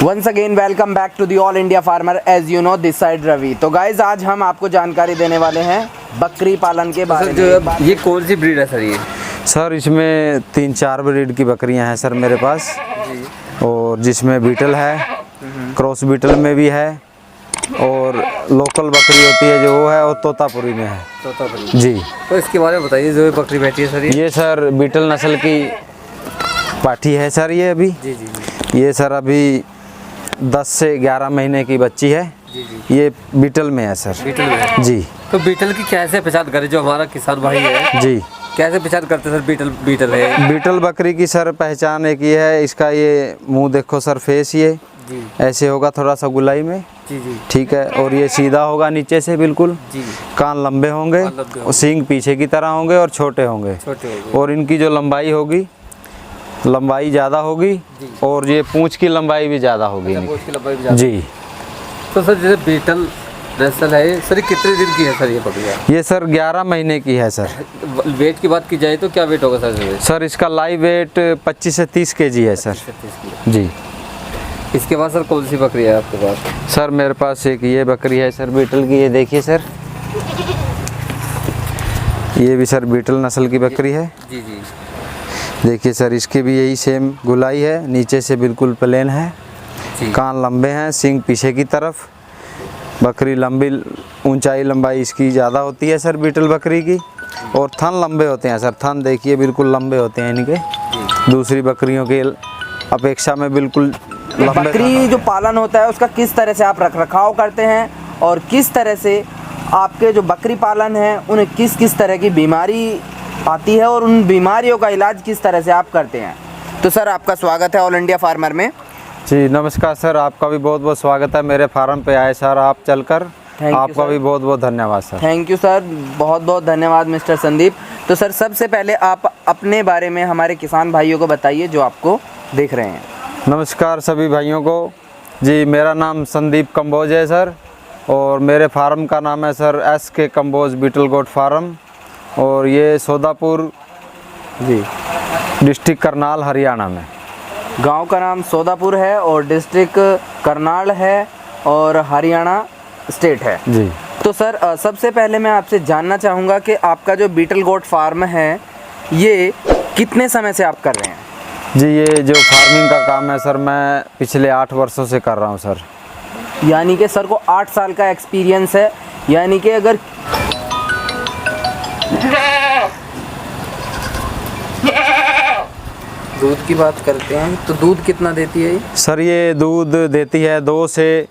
Once again welcome back to the all India farmer, as you know this side Ravi. तो guys आज हम आपको जानकारी देने वाले हैं बकरी पालन के बारे में। ये कौन सी ब्रीड है सर? ये सर इसमें 3-4 ब्रीड की बकरियां हैं सर मेरे पास, और जिसमें बीटल है, क्रॉस बीटल में भी है, और लोकल बकरी होती है जो वो है, और तोतापुरी में है। तोतापुरी जी। तो इसके बारे में बताइए, जो बकरी बैठी है सर ये सर बीटल नस्ल की पाठी है सर। ये अभी ये सर अभी 10 से 11 महीने की बच्ची है। ये बीटल में है सर। बीटल में है। जी। तो बीटल की कैसे पहचान करें, जो हमारा किसान भाई है जी कैसे पहचान करते हैं सर बीटल है? बीटल बकरी की सर पहचान एक ये है, इसका ये मुंह देखो सर, फेस ये ऐसे होगा थोड़ा सा गुलाई में। जी। ठीक है, और ये सीधा होगा नीचे से बिल्कुल। जी। कान लंबे होंगे और सींग पीछे की तरह होंगे और छोटे होंगे। और इनकी जो लंबाई होगी, लंबाई ज़्यादा होगी, और ये पूंछ की लंबाई भी ज़्यादा होगी। जी। तो सर जैसे बीटल नस्ल है सर, कितने दिन की है सर ये बकरियाँ? ये सर 11 महीने की है सर। वेट की बात की जाए तो क्या वेट होगा सर? सर इसका लाइव वेट 25 से 30 kg है सर। जी। इसके बाद सर कौन सी बकरी है आपके पास? सर मेरे पास एक ये बकरी है सर बीटल की, ये देखिए सर, ये भी सर बीटल नस्ल की बकरी है। जी। देखिए सर, इसके भी यही सेम गुलाई है, नीचे से बिल्कुल प्लेन है, कान लंबे हैं, सींग पीछे की तरफ। बकरी लंबी, ऊंचाई लंबाई इसकी ज़्यादा होती है सर बीटल बकरी की, और थन लंबे होते हैं सर। थन देखिए बिल्कुल लंबे होते हैं इनके, दूसरी बकरियों के अपेक्षा में बिल्कुल लंबे। बकरी जो पालन होता है उसका किस तरह से आप रख रखाव करते हैं, और किस तरह से आपके जो बकरी पालन है उन्हें किस किस तरह की बीमारी आती है, और उन बीमारियों का इलाज किस तरह से आप करते हैं? तो सर आपका स्वागत है ऑल इंडिया फार्मर में। जी नमस्कार सर, आपका भी बहुत बहुत स्वागत है मेरे फार्म पे आए सर आप चलकर। आपका भी बहुत बहुत धन्यवाद सर। थैंक यू सर, बहुत बहुत धन्यवाद मिस्टर संदीप। तो सर सबसे पहले आप अपने बारे में हमारे किसान भाइयों को बताइए जो आपको देख रहे हैं। नमस्कार सभी भाइयों को। जी मेरा नाम संदीप कंबोज है सर, और मेरे फार्म का नाम है sir SK Kamboj Beetal goat farm, और ये सोदापुर जी डिस्ट्रिक्ट करनाल हरियाणा में। गांव का नाम सोदापुर है और डिस्ट्रिक्ट करनाल है और हरियाणा स्टेट है जी। तो सर सबसे पहले मैं आपसे जानना चाहूँगा कि आपका जो बीटल गोट फार्म है ये कितने समय से आप कर रहे हैं? जी ये जो फार्मिंग का काम है सर, मैं पिछले 8 वर्षों से कर रहा हूँ सर। यानी कि सर को 8 साल का एक्सपीरियंस है। यानी कि अगर दूध की बात करते हैं तो दूध कितना देती है ये? सर ये दूध देती है 2 से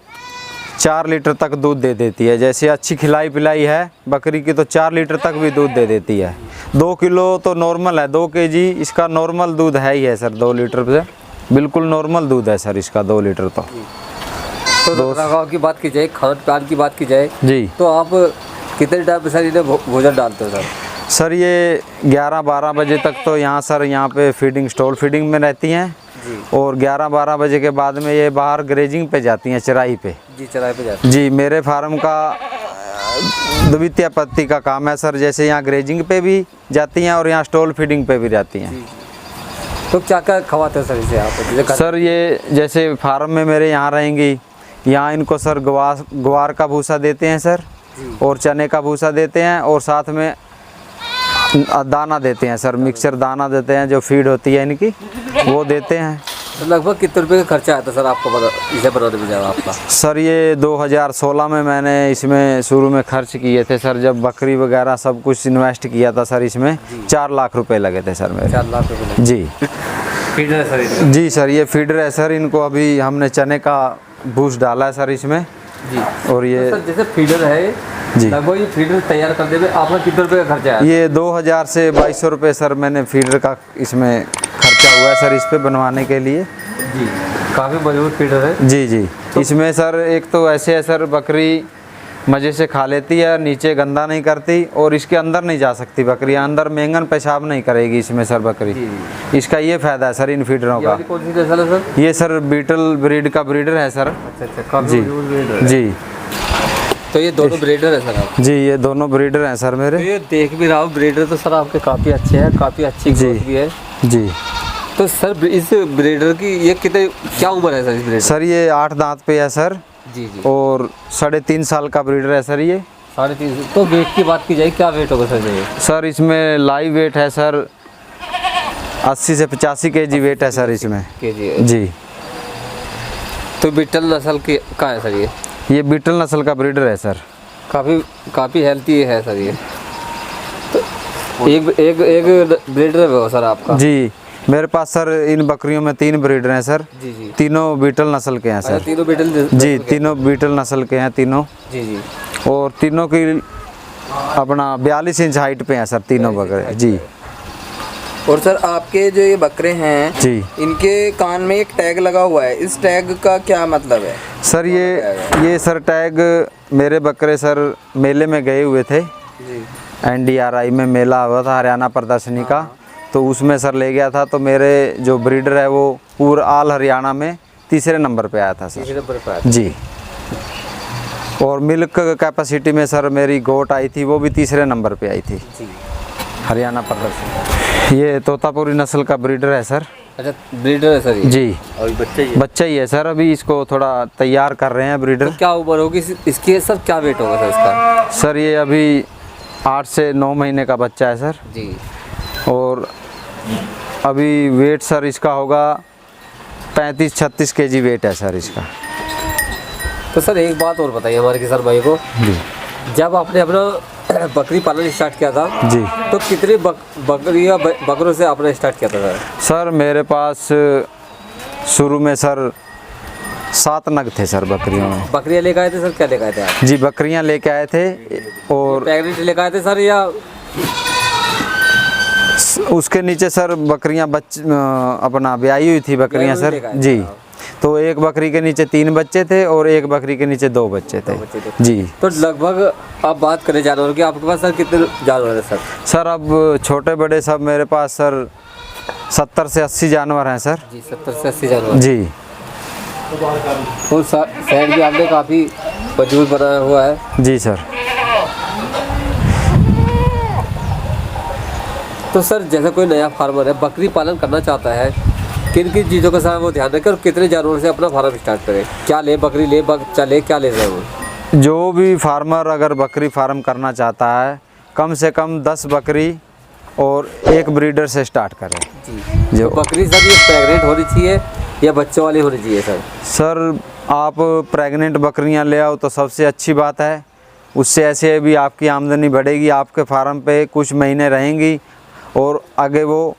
4 लीटर तक दूध दे देती है। जैसे अच्छी खिलाई पिलाई है बकरी की तो 4 लीटर तक भी दूध दे देती है। 2 किलो तो नॉर्मल है, 2 kg इसका नॉर्मल दूध है ही है सर। 2 लीटर से बिल्कुल नॉर्मल दूध है सर इसका, 2 लीटर तो। रखरखाव की बात की जाए, खान पान की बात की जाए जी, तो आप कितने टाइम पे सर इन्हें भोजन डालते हो सर? सर ये 11-12 बजे तक तो यहाँ पे फीडिंग, स्टॉल फीडिंग में रहती हैं, और 11-12 बजे के बाद में ये बाहर ग्रेजिंग पे जाती हैं, चराई पे। जी चराई पे जाती हैं। जी मेरे फार्म का द्वितीय पत्ती का काम है सर। जैसे यहाँ ग्रेजिंग पे भी जाती हैं और यहाँ स्टॉल फीडिंग पे भी जाती हैं। तो क्या क्या खवाते हैं सर इसे आप? सर ये जैसे फार्म में मेरे यहाँ रहेंगी, यहाँ इनको सर ग्वार का भूसा देते हैं सर, और चने का भूसा देते हैं, और साथ में दाना देते हैं सर, मिक्सचर दाना देते हैं, जो फीड होती है इनकी वो देते हैं। तो लगभग कितने रुपए का खर्चा आता सर आपको इसे बनाने में जाएगा आपका? सर ये 2016 में मैंने इसमें शुरू में खर्च किए थे सर, जब बकरी वगैरह सब कुछ इन्वेस्ट किया था सर। इसमें 4 लाख रुपए लगे थे सर मेरे। 4 लाख रुपए जी। फीडर है सर? जी सर ये फीडर है सर। इनको अभी हमने चने का भूस डाला है सर इसमें जी। और ये तो सर जैसे फीडर है जी, लगभग ये फीडर तैयार करने में आपका कितने रुपए का खर्चा है? ये 2000 से 2200 रुपये सर मैंने फीडर का इसमें खर्चा हुआ है सर, इस पे बनवाने के लिए जी। काफ़ी मजबूत फीडर है जी। तो इसमें सर एक तो ऐसे है सर, बकरी मज़े से खा लेती है, नीचे गंदा नहीं करती, और इसके अंदर नहीं जा सकती बकरी, अंदर बैंगन पेशाब नहीं करेगी इसमें सर बकरी। इसका ये फ़ायदा है सर इन फीडरों का। कौन सी नस्ल है सर? ये सर बीटल ब्रीड का ब्रीडर है सर। अच्छा जी जी। तो ये दोनों ब्रीडर है सर आप? जी ये दोनों ब्रीडर हैं सर मेरे। तो ये देख भी रहा हूँ ब्रीडर तो सर आपके काफ़ी अच्छे हैं, काफ़ी अच्छी ग्रोथ भी है जी। तो सर इस ब्रीडर की ये कितने क्या उम्र है सर इस ब्रीडर? सर ये 8 दांत पे है सर। जी जी। और 3.5 साल का ब्रीडर है सर ये। 3.5। तो वेट की बात की जाए क्या वेट होगा सर ये? सर इसमें लाइव वेट है सर 80 से 85 kg वेट है सर इसमें। केजी जी। तो बीटल नस्ल की का है सर ये बीटल नस्ल का ब्रीडर है सर। काफ़ी हेल्थी है सर ये। तो एक ब्रीडर है सर आपका? जी मेरे पास सर इन बकरियों में 3 ब्रीडर हैं सर। जी जी। तीनों बीटल नस्ल के हैं सर। तीनों बीटल? जी तीनों बीटल नस्ल के हैं तीनों। जी जी। और तीनों की अपना 42 इंच हाइट पे हैं सर तीनों बकरे। जी। और सर आपके जो ये बकरे हैं जी इनके कान में एक टैग लगा हुआ है, इस टैग का क्या मतलब है? सर ये सर टैग मेरे बकरे सर मेले में गए हुए थे जी। NDRI में मेला हुआ था हरियाणा प्रदर्शनी का, तो उसमें सर ले गया था। तो मेरे जो ब्रीडर है वो पूरा ऑल हरियाणा में 3रे नंबर पे आया था सर। 3 नंबर पे आया था। जी। और मिल्क कैपेसिटी में सर मेरी गोट आई थी वो भी 3रे नंबर पे आई थी जी। हरियाणा प्रदर्शनी। ये तोतापुरी नस्ल का ब्रीडर है सर। अच्छा ब्रीडर है सर ये? जी। और बच्चा ही है सर, अभी इसको थोड़ा तैयार कर रहे हैं ब्रीडर। तो क्या उम्र होगी इसकी सर? क्या वेट होगा सर इसका? सर ये अभी 8 से 9 महीने का बच्चा है सर। जी। और अभी वेट सर इसका होगा 35-36 kg वेट है सर इसका। तो सर एक बात और बताइए हमारे किसान भाई को। जी। जब आपने अपना बकरी पालन स्टार्ट किया था जी तो कितनी बकरों से आपने स्टार्ट किया था सर? सर मेरे पास शुरू में सर 7 नग थे सर बकरियों में। बकरियां लेकर आए थे सर? क्या लेकर आए थे आप? जी बकरियां लेके आए थे और प्रेग्नेंट लेकर आए थे सर या? उसके नीचे सर बकरियां अपना ब्याई हुई थी बकरियां सर। जी। तो एक बकरी के नीचे 3 बच्चे थे और एक बकरी के नीचे 2 बच्चे थे। जी। तो लगभग आप बात करें जानवरों की, आपके पास सर कितने जानवर हैं सर? सर अब छोटे बड़े सब मेरे पास सर 70 से 80 जानवर हैं सर। जी 70 से 80 जानवर। जी। तो साइड भी आपने काफ़ी मजबूत बनाया हुआ है। जी सर। तो सर जैसे कोई नया फार्मर है बकरी पालन करना चाहता है, किन किन चीज़ों का सर वो ध्यान रखें और कितने जानवरों से अपना फार्म स्टार्ट करें? क्या ले, बकरी ले, बच्चा ले, क्या ले रहे वो? जो भी फार्मर अगर बकरी फार्म करना चाहता है कम से कम 10 बकरी और 1 ब्रीडर से स्टार्ट करें। जी। जो तो बकरी सर ये प्रेग्नेंट होनी चाहिए या बच्चों वाली होनी चाहिए सर? सर आप प्रेग्नेंट बकरियां ले आओ तो सबसे अच्छी बात है, उससे ऐसे भी आपकी आमदनी बढ़ेगी, आपके फार्म पे कुछ महीने रहेंगी और आगे वो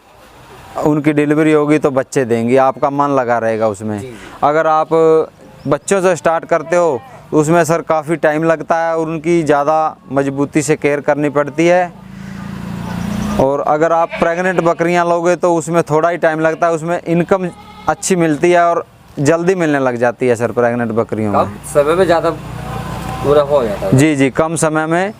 उनकी डिलीवरी होगी तो बच्चे देंगी, आपका मन लगा रहेगा उसमें। अगर आप बच्चों से स्टार्ट करते हो तो उसमें सर काफ़ी टाइम लगता है और उनकी ज़्यादा मजबूती से केयर करनी पड़ती है। और अगर आप प्रेग्नेंट बकरियां लोगे तो उसमें थोड़ा ही टाइम लगता है, उसमें इनकम अच्छी मिलती है और जल्दी मिलने लग जाती है सर प्रेग्नेंट बकरियों में। कम समय में ज़्यादा मुनाफा हो जाता है? जी जी, कम समय में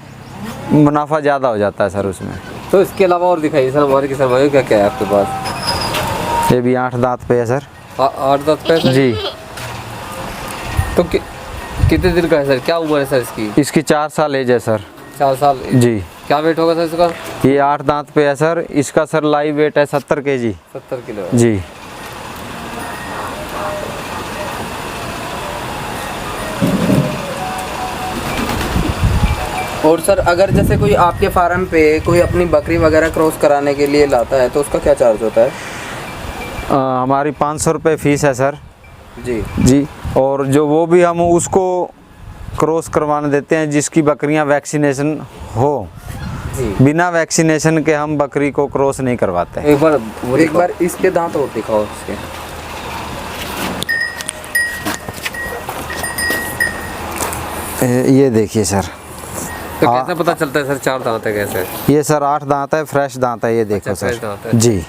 मुनाफा ज़्यादा हो जाता है सर उसमें। तो इसके अलावा और दिखाइए सर हमारे किसान भाइयों क्या क्या है आपके पास? ये भी 8 दांत पे है सर। 8 दांत पे है जी। तो कितने दिन का है सर? क्या उम्र है सर इसकी? इसकी 4 साल एज है सर। 4 साल? जी। क्या वेट होगा सर इसका? ये 8 दांत पे है सर। इसका सर लाइव वेट है 70 kg। 70 किलो? जी। और सर अगर जैसे कोई आपके फार्म पे कोई अपनी बकरी वगैरह क्रॉस कराने के लिए लाता है तो उसका क्या चार्ज होता है? हमारी 500 रुपये फ़ीस है सर। जी जी। और जो वो भी हम उसको क्रॉस करवाने देते हैं जिसकी बकरियां वैक्सीनेशन हो। जी। बिना वैक्सीनेशन के हम बकरी को क्रॉस नहीं करवाते। एक बार इसके दांत और दिखाओ इसके। ये देखिए सर। तो कैसे पता चलता है सर 4 दांत है कैसे? ये सर 8 दांत है, फ्रेश दांत है, ये देखो अच्छा, फ्रेश सर। दांत है। जी।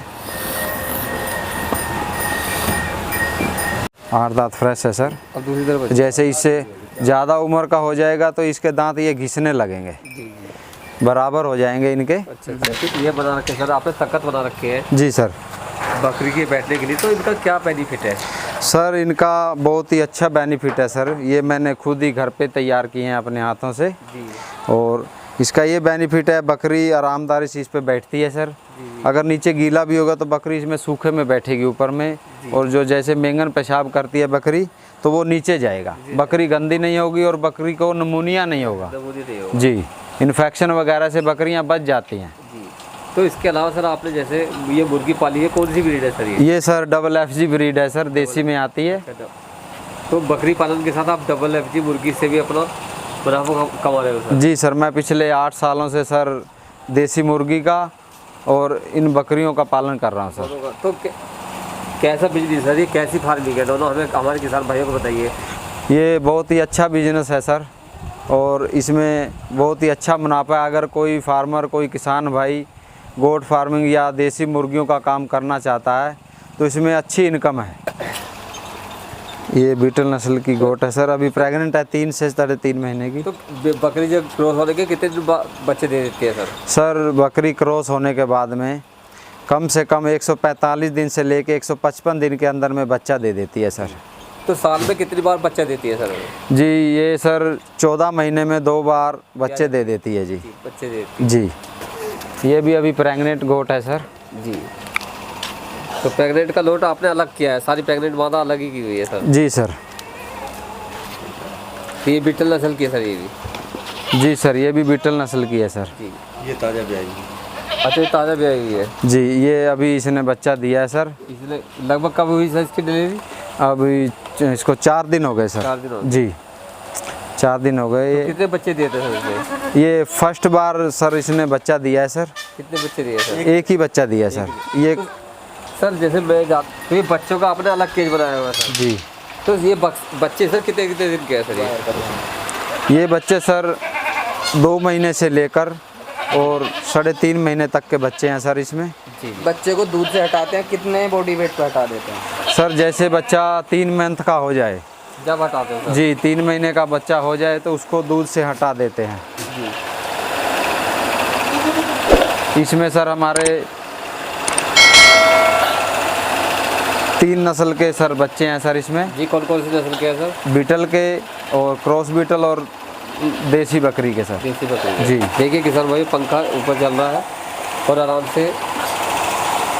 8 दांत फ्रेश है सर। अब दूसरी तरफ जैसे इससे ज़्यादा उम्र का हो जाएगा तो इसके दांत ये घिसने लगेंगे, बराबर हो जाएंगे इनके। अच्छा अच्छा। ये बना रखे सर आपने, तख्त बना रखे हैं? जी सर। बकरी के बैठने के लिए, तो इनका क्या बेनिफिट है? सर इनका बहुत ही अच्छा बेनिफिट है सर। ये मैंने खुद ही घर पे तैयार किए हैं अपने हाथों से। जी। और इसका ये बेनिफिट है, बकरी आरामदारी से इस पे बैठती है सर। अगर नीचे गीला भी होगा तो बकरी इसमें सूखे में बैठेगी ऊपर में, और जो जैसे मेंगन पेशाब करती है बकरी तो वो नीचे जाएगा। बकरी गंदी नहीं होगी और बकरी को नमूनिया नहीं होगा जी, इन्फेक्शन वगैरह से बकरियां बच जाती हैं। तो इसके अलावा सर आपने जैसे ये मुर्गी पाली है, कौन सी ब्रीड है सर ये सर FFG ब्रीड है सर, देसी में आती है। तो बकरी पालन के साथ आप FFG मुर्गी से भी अपना मुनाफा कमा रहे हो सर? जी सर, मैं पिछले 8 सालों से सर देसी मुर्गी का और इन बकरियों का पालन कर रहा हूँ सर। तो कैसा बिजनेस सर, ये कैसी फार्मिंग है, दोनों हमें हमारे किसान भाइयों को बताइए। ये बहुत ही अच्छा बिजनेस है सर, और इसमें बहुत ही अच्छा मुनाफा है। अगर कोई फार्मर, कोई किसान भाई गोट फार्मिंग या देसी मुर्गियों का काम करना चाहता है तो इसमें अच्छी इनकम है। ये बीटल नस्ल की गोट है सर, अभी प्रेग्नेंट है 3 से 3.5 महीने की। तो बकरी जब क्रॉस होने के कितने बच्चे दे देती है सर? सर बकरी क्रॉस होने के बाद में कम से कम 145 दिन से लेके 155 दिन के अंदर में बच्चा दे देती है सर। तो साल में कितनी बार बच्चा देती है सर? जी ये सर 14 महीने में 2 बार बच्चे दे देती है जी। बच्चे देती जी, ये भी अभी प्रेग्नेंट गोट है सर जी। तो प्रेग्नेंट का लोट आपने अलग किया है, सारी प्रेग्नेंट मादा अलग ही की हुई है सर? जी सर। तो ये बीटल नस्ल की है सर? ये भी जी सर, ये भी बीटल नस्ल की है सर जी। ये ताज़ा ब्याई है। अच्छा, ये ताज़ा ब्याई हुई है जी। ये अभी इसने बच्चा दिया है सर। इसने लगभग कब हुई सर इसकी डिलीवरी? अभी इसको 4 दिन हो गए सर। 4 दिन हो गए जी, 4 दिन हो गए। तो कितने बच्चे दिए थे सर इसने? ये फर्स्ट बार सर इसने बच्चा दिया है सर। कितने बच्चे दिए सर? एक ही बच्चा दिया सर। ये सर जैसे मैं तो ये बच्चों का आपने अलग केज बनाया हुआ है सर? जी। तो ये बच्चे सर कितने कितने दिन के हैं सर? ये बच्चे सर 2 महीने से लेकर और 3.5 महीने तक के बच्चे हैं सर इसमें। जी। बच्चे को दूध से हटाते हैं, कितने बॉडी वेट पे हटा देते हैं सर जैसे बच्चा 3 मंथ का हो जाए, जब हटाते हैं सर? जी 3 महीने का बच्चा हो जाए तो उसको दूध से हटा देते हैं। इसमें सर हमारे 3 नस्ल के सर बच्चे हैं सर इसमें। जी, कौन कौन सी नस्ल के हैं सर? बीटल के और क्रॉस बीटल और देसी बकरी के सर। देसी बकरी जी। देखिए किसान भाई, पंखा ऊपर चल रहा है और आराम से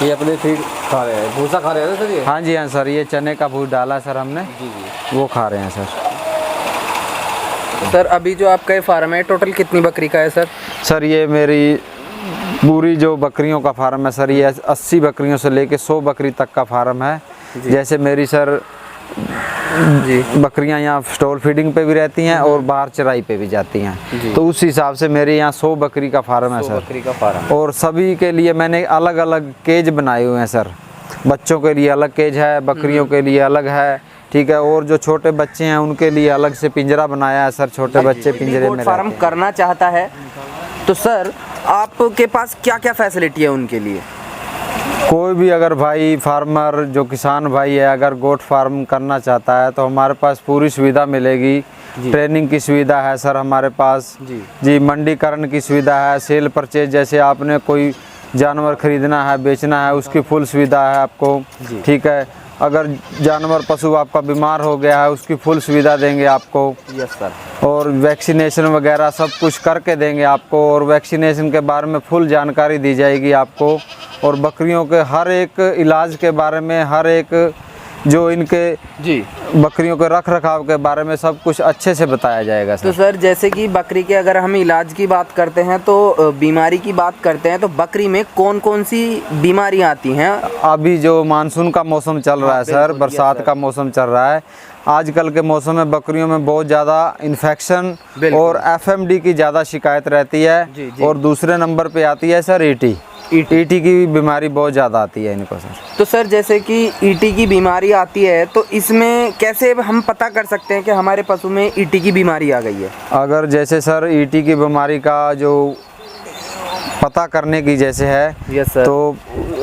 ये अपने फीड खा रहे हैं, भूसा खा रहे हैं ना सर ये? हाँ जी हाँ सर, ये चने का भूसा डाला सर हमने, जी जी, वो खा रहे हैं सर। सर अभी जो आपका ये फार्म है टोटल कितनी बकरी का है सर? सर ये मेरी पूरी जो बकरियों का फार्म है सर, ये 80 बकरियों से लेके 100 बकरी तक का फार्म है। जैसे मेरी सर जी बकरियां यहाँ स्टॉल फीडिंग पे भी रहती हैं और बाहर चराई पे भी जाती हैं, तो उस हिसाब से मेरे यहाँ 100 बकरी का फार्म है सर। बकरी का फार्म। और सभी के लिए मैंने अलग अलग केज बनाए हुए हैं सर। बच्चों के लिए अलग केज है, बकरियों के लिए अलग है, ठीक है। और जो छोटे बच्चे हैं उनके लिए अलग से पिंजरा बनाया है सर। छोटे बच्चे पिंजरे में फार्म करना चाहता है तो सर आपके पास क्या क्या फैसिलिटी है उनके लिए? कोई भी अगर भाई फार्मर जो किसान भाई है अगर गोट फार्म करना चाहता है तो हमारे पास पूरी सुविधा मिलेगी। ट्रेनिंग की सुविधा है सर हमारे पास जी। मंडीकरण की सुविधा है, सेल परचेज, जैसे आपने कोई जानवर खरीदना है बेचना है उसकी फुल सुविधा है आपको, ठीक है। अगर जानवर पशु आपका बीमार हो गया है उसकी फुल सुविधा देंगे आपको। Yes sir. और वैक्सीनेशन वगैरह सब कुछ करके देंगे आपको, और वैक्सीनेशन के बारे में फुल जानकारी दी जाएगी आपको। और बकरियों के हर एक इलाज के बारे में, हर एक जो इनके जी बकरियों के रख रखाव के बारे में सब कुछ अच्छे से बताया जाएगा तो सर। सर जैसे कि बकरी के अगर हम इलाज की बात करते हैं तो बीमारी की बात करते हैं तो बकरी में कौन कौन सी बीमारियां आती हैं? अभी जो मानसून का मौसम चल रहा है सर, बरसात का मौसम चल रहा है, आजकल के मौसम में बकरियों में बहुत ज़्यादा इन्फेक्शन और FMD की ज़्यादा शिकायत रहती है। और दूसरे नंबर पे आती है सर ET की बीमारी बहुत ज़्यादा आती है इनको सर। तो सर जैसे कि ET की बीमारी आती है तो इसमें कैसे हम पता कर सकते हैं कि हमारे पशु में ET की बीमारी आ गई है? अगर जैसे सर ET की बीमारी का जो पता करने की जैसे है, यस सर। तो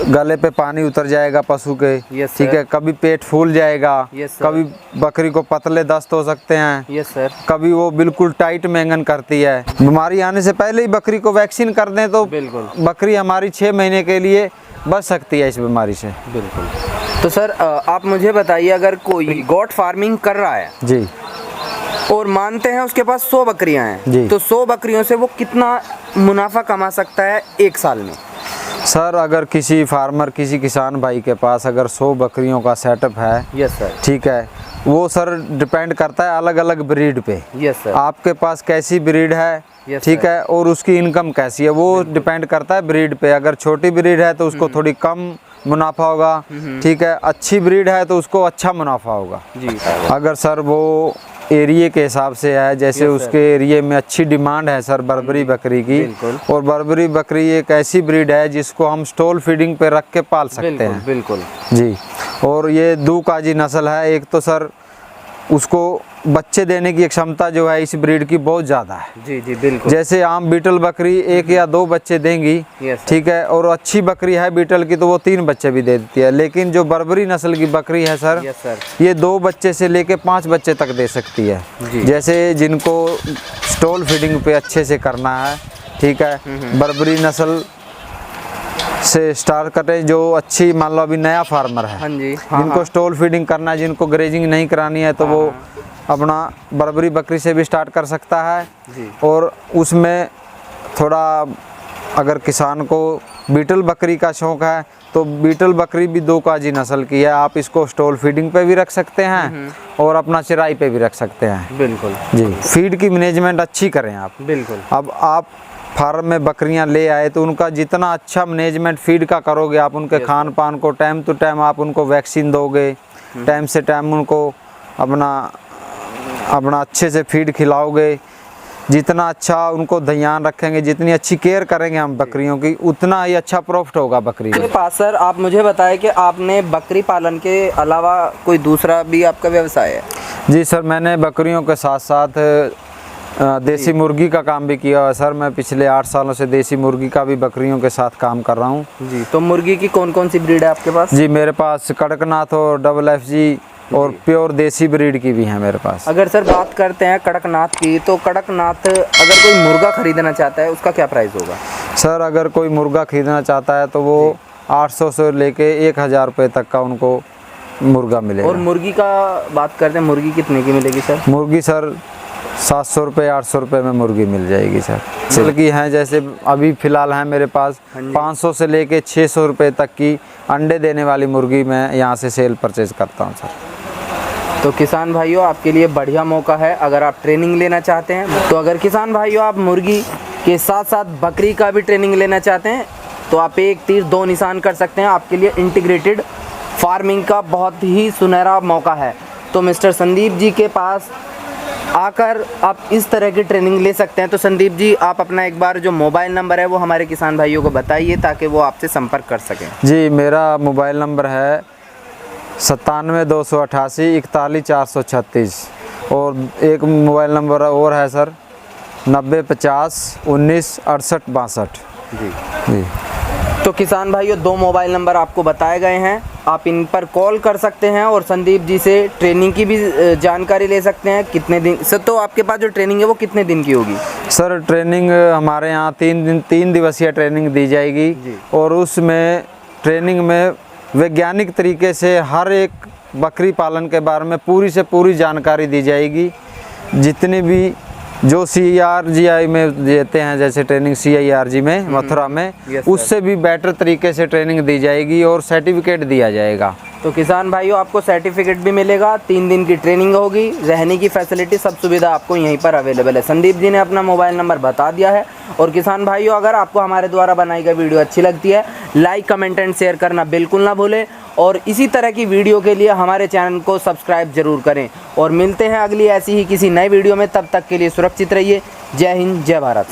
गले पे पानी उतर जाएगा पशु के, यस ठीक है। कभी पेट फूल जाएगा, यस सर। कभी बकरी को पतले दस्त हो सकते हैं, यस सर। कभी वो बिल्कुल टाइट मेंगन करती है। बीमारी आने से पहले ही बकरी को वैक्सीन कर दें तो बिल्कुल बकरी हमारी 6 महीने के लिए बच सकती है इस बीमारी से। बिल्कुल। तो सर आप मुझे बताइए अगर कोई गोट फार्मिंग कर रहा है जी और मानते हैं उसके पास 100 बकरियां हैं जी। तो 100 बकरियों से वो कितना मुनाफा कमा सकता है एक साल में? सर अगर किसी फार्मर किसी किसान भाई के पास अगर 100 बकरियों का सेटअप है, यस सर। ठीक है, वो सर डिपेंड करता है अलग अलग ब्रीड पे। Yes sir. आपके पास कैसी ब्रीड है, Yes, ठीक sir. है, और उसकी इनकम कैसी है वो डिपेंड करता है ब्रीड पे। अगर छोटी ब्रीड है तो उसको थोड़ी कम मुनाफा होगा, ठीक है, अच्छी ब्रीड है तो उसको अच्छा मुनाफा होगा जी। अगर सर वो एरिए के हिसाब से है, जैसे Yes, sir. उसके एरिए में अच्छी डिमांड है सर बर्बरी बकरी की, बिल्कुल। और बर्बरी बकरी एक ऐसी ब्रीड है जिसको हम स्टॉल फीडिंग पे रख के पाल सकते हैं। बिल्कुल। जी, और ये दो काजी नस्ल है। एक तो सर उसको बच्चे देने की क्षमता जो है इस ब्रीड की बहुत ज़्यादा है। जी जी बिल्कुल। जैसे आम बीटल बकरी 1 या 2 बच्चे देंगी, Yes, sir. ठीक है, और अच्छी बकरी है बीटल की तो वो 3 बच्चे भी दे देती है। लेकिन जो बर्बरी नस्ल की बकरी है सर, यस सर। ये 2 बच्चे से लेके 5 बच्चे तक दे सकती है। जी। जैसे जिनको स्टॉल फीडिंग पे अच्छे से करना है, ठीक है, बर्बरी नस्ल से स्टार्ट करें जो अच्छी, मान लो अभी नया फार्मर है, हाँ जी। हाँ, जिनको स्टॉल फीडिंग करना है, जिनको ग्रेजिंग नहीं करानी है, तो वो अपना बर्बरी बकरी से भी स्टार्ट कर सकता है। जी। और उसमें थोड़ा अगर किसान को बीटल बकरी का शौक़ है तो बीटल बकरी भी 2 काजी नस्ल की है। आप इसको स्टॉल फीडिंग पे भी रख सकते हैं और अपना चराई पे भी रख सकते हैं। बिल्कुल जी, फीड की मैनेजमेंट अच्छी करें आप। बिल्कुल। अब आप फार्म में बकरियां ले आए तो उनका जितना अच्छा मैनेजमेंट फीड का करोगे आप, उनके खान पान को टाइम टू टाइम आप उनको वैक्सीन दोगे, टाइम से टाइम उनको अपना अच्छे से फीड खिलाओगे, जितना अच्छा उनको ध्यान रखेंगे, जितनी अच्छी केयर करेंगे हम बकरियों की, उतना ही अच्छा प्रॉफिट होगा बकरी में। मेरे पास सर आप मुझे बताएं कि आपने बकरी पालन के अलावा कोई दूसरा भी आपका व्यवसाय है? जी सर, मैंने बकरियों के साथ साथ देसी मुर्गी का काम भी किया है सर। मैं पिछले 8 सालों से देसी मुर्गी का भी बकरियों के साथ काम कर रहा हूँ। जी। तो मुर्गी की कौन कौन सी ब्रीड है आपके पास? जी, मेरे पास कड़कनाथ और FFG और प्योर देसी ब्रीड की भी है मेरे पास। अगर सर बात करते हैं कड़कनाथ की, तो कड़कनाथ अगर कोई मुर्गा खरीदना चाहता है उसका क्या प्राइस होगा? सर अगर कोई मुर्गा खरीदना चाहता है तो वो 800 से लेके 1000 रुपये तक का उनको मुर्गा मिलेगा। और मुर्गी का बात करते हैं, मुर्गी कितने की मिलेगी सर? मुर्गी सर 700 रुपये 800 रुपये में मुर्गी मिल जाएगी सर। नस्ल की हैं, जैसे अभी फ़िलहाल है मेरे पास 500 से लेके 600 रुपये तक की अंडे देने वाली मुर्गी मैं यहाँ से सेल परचेज़ करता हूँ सर। तो किसान भाइयों आपके लिए बढ़िया मौका है अगर आप ट्रेनिंग लेना चाहते हैं। तो अगर किसान भाइयों आप मुर्गी के साथ साथ बकरी का भी ट्रेनिंग लेना चाहते हैं तो आप एक तीर 2 निशान कर सकते हैं। आपके लिए इंटीग्रेटेड फार्मिंग का बहुत ही सुनहरा मौका है। तो मिस्टर संदीप जी के पास आकर आप इस तरह की ट्रेनिंग ले सकते हैं। तो संदीप जी आप अपना एक बार जो मोबाइल नंबर है वो हमारे किसान भाइयों को बताइए ताकि वो आपसे संपर्क कर सकें। जी, मेरा मोबाइल नंबर है 97 288 41 436 और एक मोबाइल नंबर और है सर 90 50 19 68 62। जी। जी, तो किसान भाइयों 2 मोबाइल नंबर आपको बताए गए हैं, आप इन पर कॉल कर सकते हैं और संदीप जी से ट्रेनिंग की भी जानकारी ले सकते हैं। कितने दिन सर, तो आपके पास जो ट्रेनिंग है वो कितने दिन की होगी? सर ट्रेनिंग हमारे यहाँ 3 दिवसीय ट्रेनिंग दी जाएगी और उसमें ट्रेनिंग में वैज्ञानिक तरीके से हर एक बकरी पालन के बारे में पूरी से पूरी जानकारी दी जाएगी। जितनी भी जो CIRGI में देते हैं, जैसे ट्रेनिंग CIRG में मथुरा में, उससे भी बेटर तरीके से ट्रेनिंग दी जाएगी और सर्टिफिकेट दिया जाएगा। तो किसान भाइयों आपको सर्टिफिकेट भी मिलेगा, 3 दिन की ट्रेनिंग होगी, रहने की फैसिलिटी सब सुविधा आपको यहीं पर अवेलेबल है। संदीप जी ने अपना मोबाइल नंबर बता दिया है। और किसान भाइयों अगर आपको हमारे द्वारा बनाई गई वीडियो अच्छी लगती है, लाइक कमेंट एंड शेयर करना बिल्कुल ना भूलें और इसी तरह की वीडियो के लिए हमारे चैनल को सब्सक्राइब जरूर करें। और मिलते हैं अगली ऐसी ही किसी नई वीडियो में, तब तक के लिए सुरक्षित रहिए। जय हिंद, जय भारत।